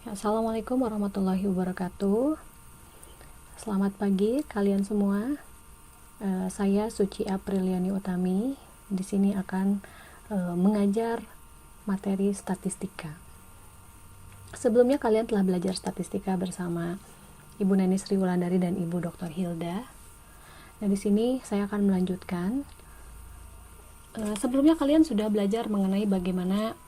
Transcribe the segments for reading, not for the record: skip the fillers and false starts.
Assalamualaikum warahmatullahi wabarakatuh. Selamat pagi kalian semua. Saya Suci Apriliani Utami. Di sini akan mengajar materi statistika. Sebelumnya kalian telah belajar statistika bersama Ibu Neni Sri Wulandari dan Ibu Dr. Hilda. Nah, di sini saya akan melanjutkan. Sebelumnya kalian sudah belajar mengenai bagaimana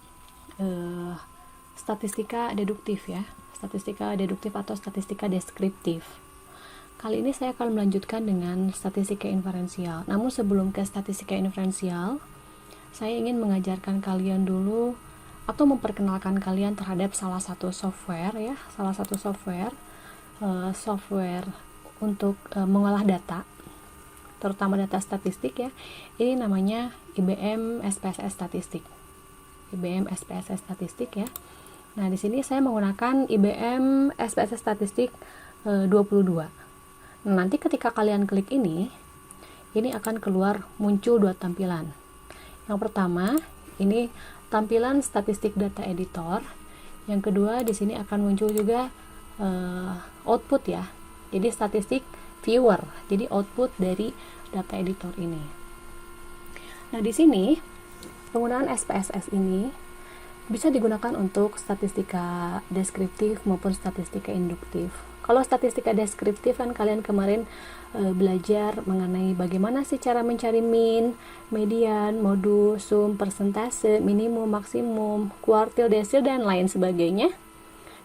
statistika deduktif ya, statistika deduktif atau statistika deskriptif. Kali ini saya akan melanjutkan dengan statistika inferensial. Namun sebelum ke statistika inferensial, saya ingin mengajarkan kalian dulu atau memperkenalkan kalian terhadap salah satu software ya, software untuk mengolah data, terutama data statistik ya. Ini namanya IBM SPSS Statistik. IBM SPSS Statistik ya. Nah, di sini saya menggunakan IBM SPSS Statistik 22. Nah, nanti ketika kalian klik ini akan keluar muncul dua tampilan. Yang pertama, ini tampilan statistik data editor. Yang kedua, di sini akan muncul juga output ya. Jadi statistik viewer. Jadi output dari data editor ini. Nah, di sini penggunaan SPSS ini bisa digunakan untuk statistika deskriptif maupun statistika induktif. Kalau statistika deskriptif kan kalian kemarin belajar mengenai bagaimana sih cara mencari mean, median, modus, sum, persentase, minimum, maksimum, kuartil, desil, dan lain sebagainya.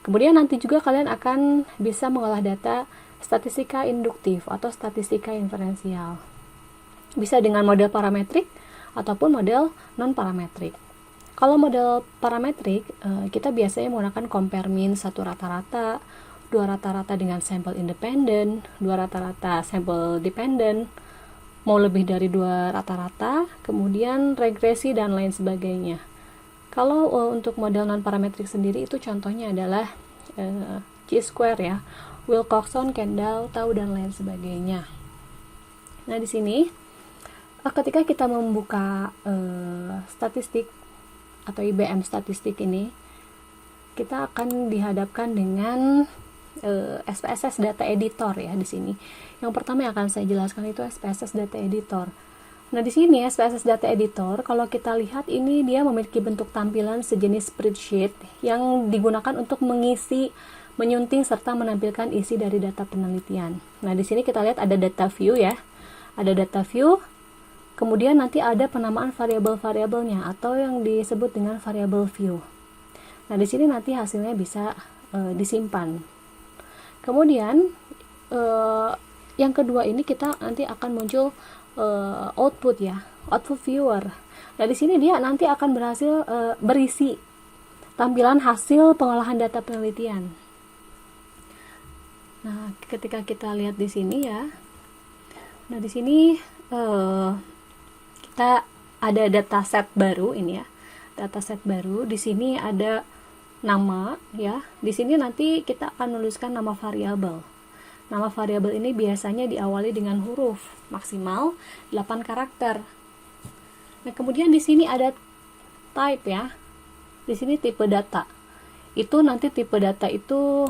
Kemudian nanti juga kalian akan bisa mengolah data statistika induktif atau statistika inferensial. Bisa dengan model parametrik ataupun model non-parametrik. Kalau model parametrik, kita biasanya menggunakan compare mean satu rata-rata, dua rata-rata dengan sampel independen, dua rata-rata sampel dependen, mau lebih dari dua rata-rata, kemudian regresi dan lain sebagainya. Kalau untuk model non-parametrik sendiri itu contohnya adalah chi-square ya, Wilcoxon, Kendall, Tau, dan lain sebagainya. Nah, di sini ketika kita membuka statistik atau IBM statistik ini, kita akan dihadapkan dengan SPSS data editor ya di sini. Yang pertama yang akan saya jelaskan itu SPSS data editor. Nah, di sini SPSS data editor, kalau kita lihat ini dia memiliki bentuk tampilan sejenis spreadsheet yang digunakan untuk mengisi, menyunting serta menampilkan isi dari data penelitian. Nah, di sini kita lihat ada data view ya. Ada data view. Kemudian nanti ada penamaan variabel-variabelnya atau yang disebut dengan variable view. Nah, di sini nanti hasilnya bisa disimpan. Kemudian yang kedua ini kita nanti akan muncul output ya, output viewer. Nah, di sini dia nanti akan berisi tampilan hasil pengolahan data penelitian. Nah, ketika kita lihat di sini ya. Nah, di sini kita ada dataset baru ini ya, dataset baru. Di sini ada nama ya. Di sini nanti kita akan menuliskan nama variabel. Nama variabel ini biasanya diawali dengan huruf maksimal 8 karakter. Nah, kemudian di sini ada type ya. Di sini tipe data. Itu nanti tipe data itu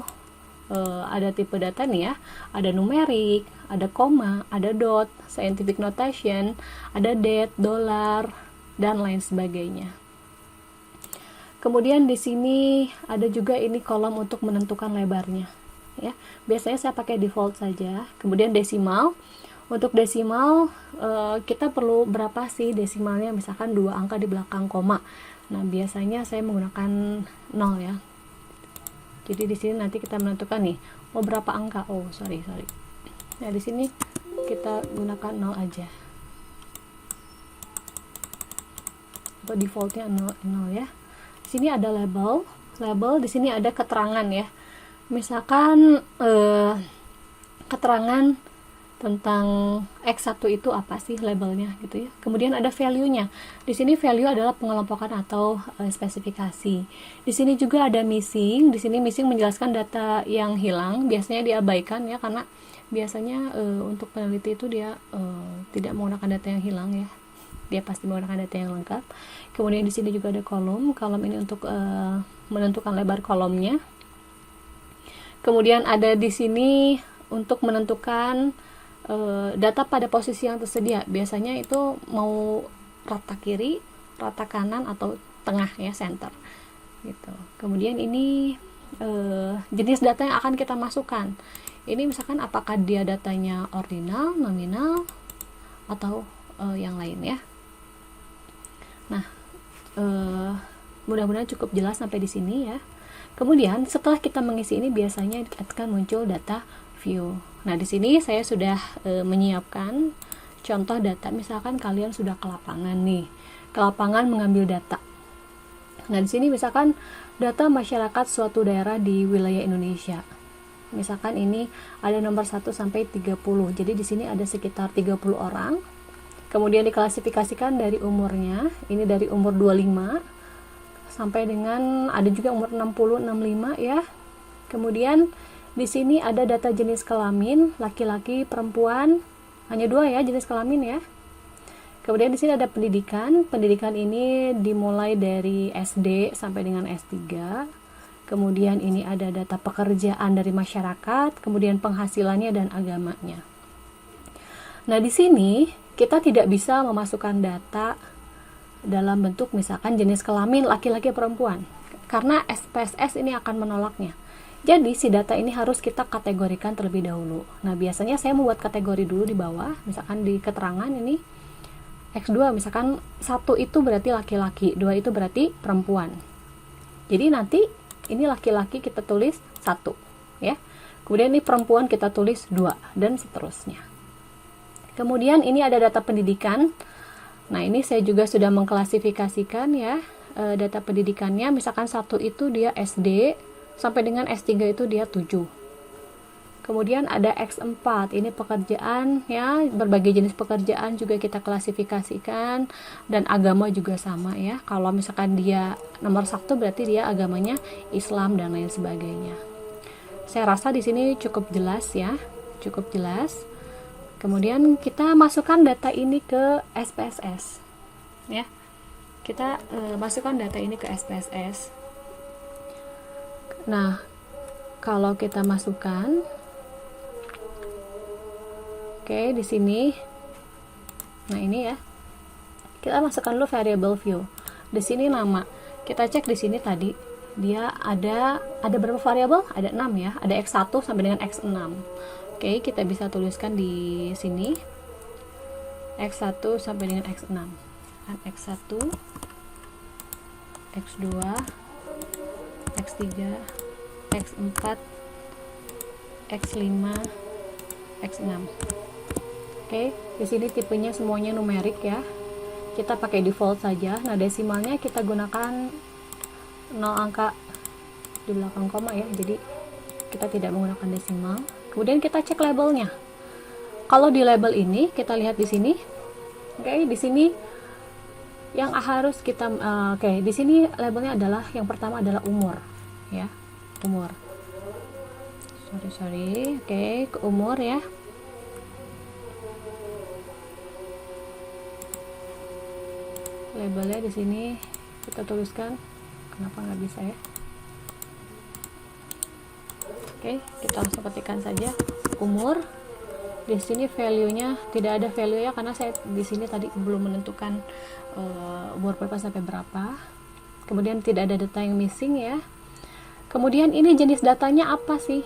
ada tipe data nih ya, ada numerik, ada koma, ada dot, scientific notation, ada date, dolar, dan lain sebagainya. Kemudian di sini ada juga ini kolom untuk menentukan lebarnya ya. Biasanya saya pakai default saja. Kemudian desimal. Untuk desimal kita perlu berapa sih desimalnya, misalkan 2 angka di belakang koma. Nah, biasanya saya menggunakan 0 ya. Jadi di sini nanti kita menentukan nih, mau berapa angka? Oh, sorry. Nah, di sini kita gunakan 0 aja. Atau defaultnya 0 ya. Di sini ada label, di sini ada keterangan ya. Misalkan keterangan tentang X1 itu apa sih labelnya gitu ya. Kemudian ada value-nya. Di sini value adalah pengelompokan atau spesifikasi. Di sini juga ada missing. Di sini missing menjelaskan data yang hilang, biasanya diabaikan ya, karena biasanya untuk peneliti itu dia tidak menggunakan data yang hilang ya. Dia pasti menggunakan data yang lengkap. Kemudian di sini juga ada kolom. Kolom ini untuk menentukan lebar kolomnya. Kemudian ada di sini untuk menentukan data pada posisi yang tersedia. Biasanya itu mau rata kiri, rata kanan, atau tengah ya, center gitu. Kemudian ini jenis data yang akan kita masukkan. Ini misalkan apakah dia datanya ordinal, nominal, atau yang lain ya. Nah, mudah-mudahan cukup jelas sampai di sini ya. Kemudian setelah kita mengisi ini biasanya akan muncul data view. Nah, di sini saya sudah menyiapkan contoh data. Misalkan kalian sudah ke lapangan nih, ke lapangan mengambil data. Nah, di sini misalkan data masyarakat suatu daerah di wilayah Indonesia. Misalkan ini ada nomor 1 sampai 30. Jadi di sini ada sekitar 30 orang. Kemudian diklasifikasikan dari umurnya. Ini dari umur 25 sampai dengan ada juga umur 60, 65 ya. Kemudian di sini ada data jenis kelamin, laki-laki, perempuan. Hanya 2 ya jenis kelamin ya. Kemudian di sini ada pendidikan. Pendidikan ini dimulai dari SD sampai dengan S3. Kemudian ini ada data pekerjaan dari masyarakat, kemudian penghasilannya dan agamanya. Nah, di sini kita tidak bisa memasukkan data dalam bentuk misalkan jenis kelamin laki-laki perempuan, karena SPSS ini akan menolaknya. Jadi si data ini harus kita kategorikan terlebih dahulu. Nah, biasanya saya membuat kategori dulu di bawah, misalkan di keterangan ini X2, misalkan 1 itu berarti laki-laki, 2 itu berarti perempuan. Jadi nanti ini laki-laki kita tulis 1 ya. Kemudian ini perempuan kita tulis 2 dan seterusnya. Kemudian ini ada data pendidikan. Nah, ini saya juga sudah mengklasifikasikan ya data pendidikannya. Misalkan 1 itu dia SD sampai dengan S3 itu dia 7. Kemudian ada X4, ini pekerjaan ya, berbagai jenis pekerjaan juga kita klasifikasikan, dan agama juga sama ya. Kalau misalkan dia nomor 1 berarti dia agamanya Islam dan lain sebagainya. Saya rasa di sini cukup jelas ya, cukup jelas. Kemudian kita masukkan data ini ke SPSS ya. Kita masukkan data ini ke SPSS. Nah, kalau kita masukkan, oke, di sini, nah ini ya, kita masukkan dulu variable view. Di sini nama, kita cek di sini tadi dia ada berapa variabel? Ada 6 ya, ada X1 sampai dengan X6. Oke, kita bisa tuliskan di sini X1 sampai dengan X6. X1, X2, X3, X4, X5, X6. Oke, di sini tipenya semuanya numerik ya. Kita pakai default saja. Nah, desimalnya kita gunakan 0 angka di belakang koma ya. Jadi kita tidak menggunakan desimal. Kemudian kita cek labelnya. Kalau di label ini kita lihat di sini. Oke, di sini yang harus kita di sini labelnya adalah yang pertama adalah umur ya. Umur. Sorry. Oke, ke umur ya. Labelnya di sini kita tuliskan, kenapa nggak bisa ya? Oke, kita langsung ketikkan saja umur. Di sini value-nya tidak ada value ya, karena saya di sini tadi belum menentukan umur berapa sampai berapa. Kemudian tidak ada data yang missing ya. Kemudian ini jenis datanya apa sih?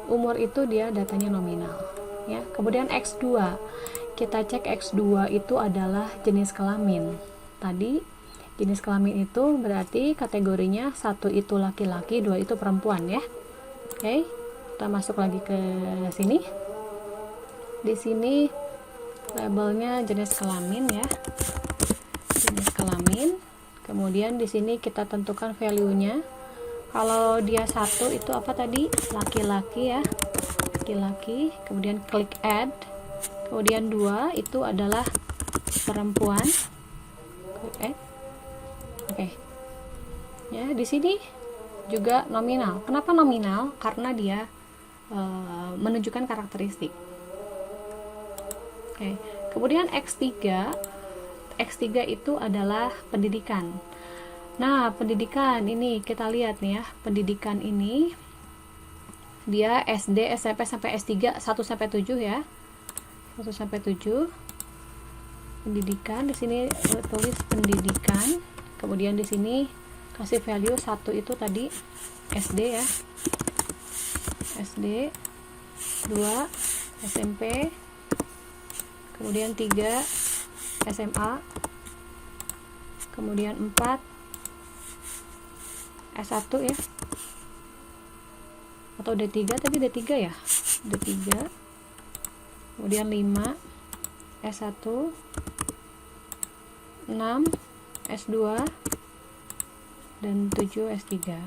Umur itu dia datanya nominal ya. Kemudian X2, kita cek X2 itu adalah jenis kelamin. Tadi jenis kelamin itu berarti kategorinya 1 itu laki-laki, 2 itu perempuan ya. Oke, kita masuk lagi ke sini. Di sini labelnya jenis kelamin ya. Jenis kelamin. Kemudian di sini kita tentukan value-nya. Kalau dia 1 itu apa tadi? Laki-laki ya. Laki-laki. Kemudian klik add. Kemudian 2 itu adalah perempuan. Klik add. Oke. Ya, di sini juga nominal. Kenapa nominal? Karena dia menunjukkan karakteristik. Oke. Kemudian X3 itu adalah pendidikan. Nah, pendidikan ini kita lihat nih ya, pendidikan ini dia SD, SMP sampai S3 1 sampai 7 ya. 1 sampai 7. Pendidikan, di sini tulis pendidikan. Kemudian di sini kasih value 1 itu tadi SD ya. SD, 2 SMP, kemudian 3 SMA, kemudian 4 S1 ya, atau D3 tadi, D3 ya, D3, kemudian 5 S1, 6 S2, dan 7 S3.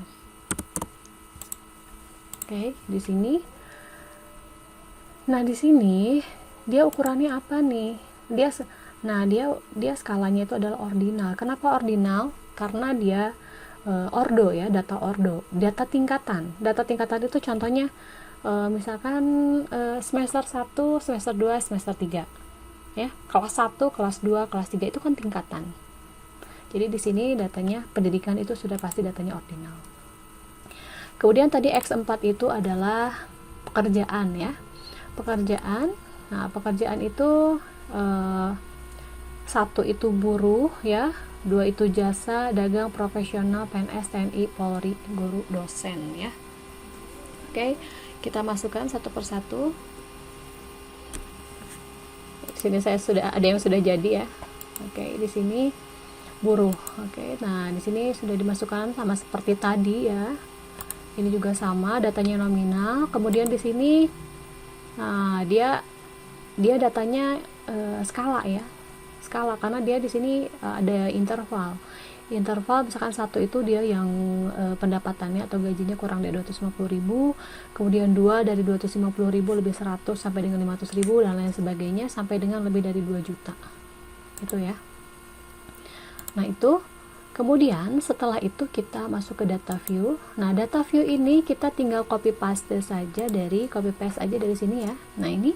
Oke, di sini. Nah, di sini dia ukurannya apa nih? Dia skalanya itu adalah ordinal. Kenapa ordinal? Karena dia ordo ya, data ordo, data tingkatan. Data tingkatan itu contohnya misalkan semester 1, semester 2, semester 3. Ya, kelas 1, kelas 2, kelas 3 itu kan tingkatan. Jadi di sini datanya pendidikan itu sudah pasti datanya ordinal. Kemudian tadi X4 itu adalah pekerjaan ya. Pekerjaan. Nah, pekerjaan itu 1 itu buruh ya, 2 itu jasa, dagang, profesional, PNS, TNI, Polri, guru, dosen ya. Oke, kita masukkan satu persatu. Di sini saya sudah ada yang sudah jadi ya. Oke, di sini buruh. Oke, nah di sini sudah dimasukkan sama seperti tadi ya. Ini juga sama, datanya nominal. Kemudian di sini, nah dia datanya skala ya, skala, karena dia di sini ada interval. Interval misalkan 1 itu dia yang pendapatannya atau gajinya kurang dari 250.000, kemudian 2 dari 250.000 lebih 100 sampai dengan 500.000 dan lain sebagainya sampai dengan lebih dari 2 juta. Itu ya. Nah, itu kemudian setelah itu kita masuk ke data view. Nah, data view ini kita tinggal copy paste aja dari sini ya. Nah, ini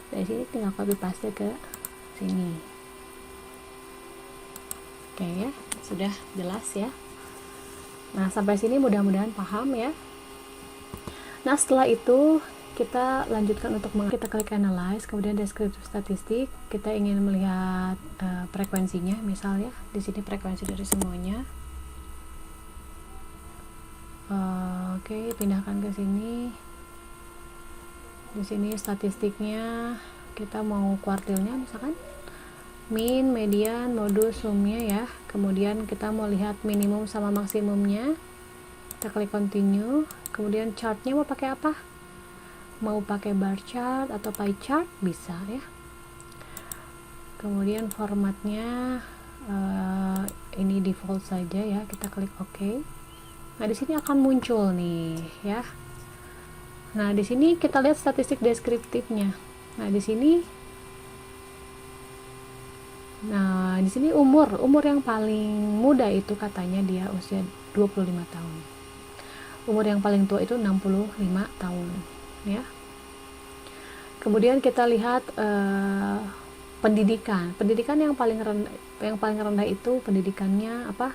dari sini tinggal copy paste ke sini. Oke ya, sudah jelas ya. Nah, sampai sini mudah-mudahan paham ya. Nah, setelah itu kita lanjutkan untuk kita klik analyze, kemudian descriptive statistik. Kita ingin melihat frekuensinya, misal ya, di sini frekuensi dari semuanya. Oke, pindahkan ke sini. Di sini statistiknya kita mau kuartilnya, misalkan min, median, modus, sumnya ya. Kemudian kita mau lihat minimum sama maksimumnya. Kita klik continue. Kemudian chartnya mau pakai apa? Mau pakai bar chart atau pie chart bisa ya. Kemudian formatnya ini default saja ya, kita klik OK. Nah, di sini akan muncul nih ya. Nah, di sini kita lihat statistik deskriptifnya. Nah, di sini umur yang paling muda itu katanya dia usia 25 tahun. Umur yang paling tua itu 65 tahun ya. Kemudian kita lihat pendidikan yang paling rendah itu pendidikannya apa?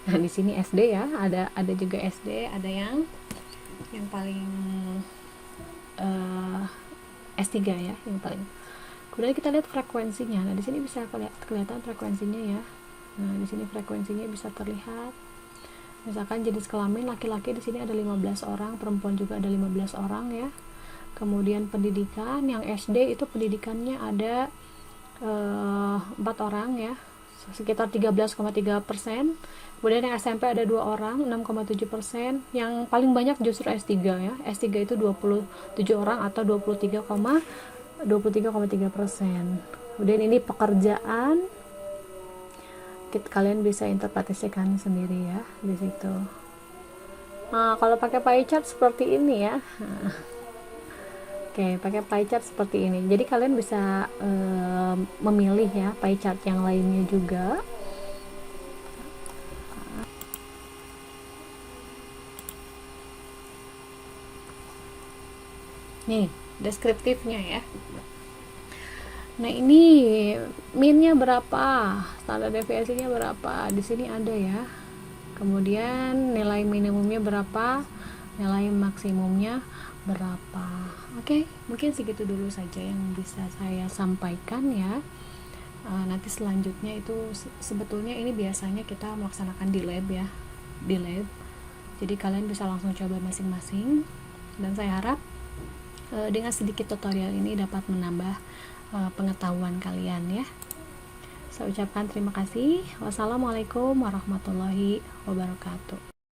Nah, di sini SD ya, ada juga SD, ada yang paling S3 ya, yang paling. Kemudian kita lihat frekuensinya. Nah, di sini bisa kelihatan frekuensinya ya. Nah, di sini frekuensinya bisa terlihat. Misalkan jenis kelamin laki-laki di sini ada 15 orang, perempuan juga ada 15 orang ya. Kemudian pendidikan yang SD itu pendidikannya ada 4 orang ya, sekitar 13,3%. Kemudian yang SMP ada 2 orang, 6,7%. Yang paling banyak justru S3 ya. S3 itu 27 orang atau 23,3%. Kemudian ini pekerjaan, kalian bisa interpretasikan sendiri ya di situ. Nah, kalau pakai pie chart seperti ini ya. Oke, pakai pie chart seperti ini. Jadi kalian bisa memilih ya pie chart yang lainnya juga. Nih, deskriptifnya ya. Nah, ini minnya berapa, standar deviasinya berapa, di sini ada ya. Kemudian nilai minimumnya berapa, nilai maksimumnya berapa. Oke, mungkin segitu dulu saja yang bisa saya sampaikan ya. Nanti selanjutnya itu sebetulnya ini biasanya kita melaksanakan di lab ya, di lab. Jadi kalian bisa langsung coba masing-masing, dan saya harap dengan sedikit tutorial ini dapat menambah pengetahuan kalian ya. Saya ucapkan terima kasih. Wassalamualaikum warahmatullahi wabarakatuh.